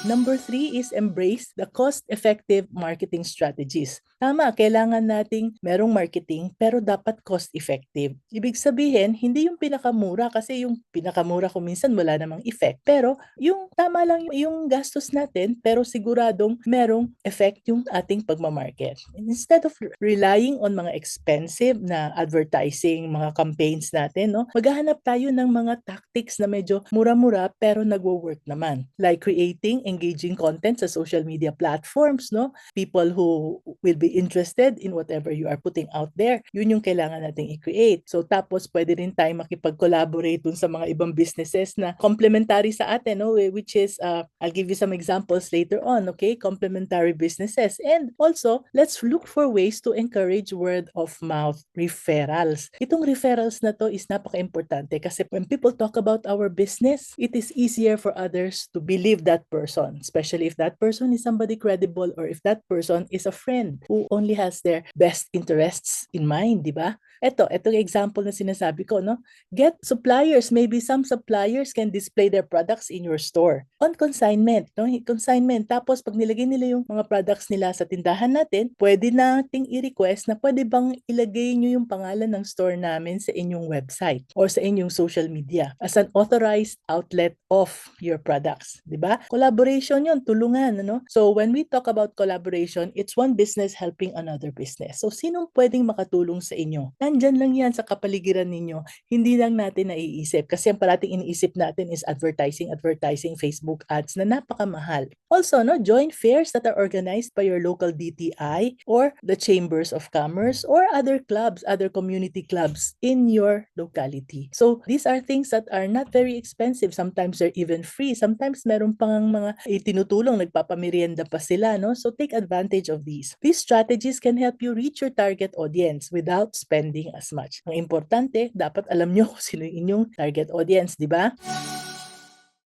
Number 3 is embrace the cost-effective marketing strategies. Tama, kailangan nating merong marketing pero dapat cost-effective. Ibig sabihin, hindi yung pinakamura kasi yung pinakamura kung minsan wala namang effect. Pero yung tama lang yung gastos natin pero siguradong merong effect yung ating pagmamarket. Instead of relying on mga expensive na advertising, mga campaigns natin, no, maghahanap tayo ng mga tactics na medyo mura-mura pero nagwo-work naman. Like creating engaging content sa social media platforms, no? People who will be interested in whatever you are putting out there. Yun yung kailangan nating i-create. So tapos pwede rin tayo makipag-collaborate dun sa mga ibang businesses na complementary sa atin, no? Which is, I'll give you some examples later on, okay? Complementary businesses. And also, let's look for ways to encourage word of mouth referrals. Itong referrals na to is napaka-importante kasi when people talk about our business, it is easier for others to believe that person, especially if that person is somebody credible or if that person is a friend who only has their best interests in mind, di ba? Itong example na sinasabi ko, no? Get suppliers. Maybe some suppliers can display their products in your store on consignment, no? Consignment. Tapos pag nilagay nila yung mga products nila sa tindahan natin, pwede nating i-request na pwede bang ilagay nyo yung pangalan ng store namin sa inyong website or sa inyong social media as an authorized outlet of your products, di ba? Collaboration yun, tulungan, ano? So when we talk about collaboration, it's one business helping another business. So sinong pwedeng makatulong sa inyo? Nandyan lang yan sa kapaligiran ninyo. Hindi lang natin naiisip kasi ang parating iniisip natin is advertising, Facebook ads na napakamahal. Also, no, join fairs that are organized by your local DTI or the chambers of commerce or other clubs, other community clubs in your locality. So these are things that are not very expensive. Sometimes they're even free. Sometimes meron pang mga itinutulong, nagpapamerienda pa sila, no? So take advantage of these. These strategies can help you reach your target audience without spending as much. Ang importante, dapat alam nyo kung sino yung inyong target audience, di ba?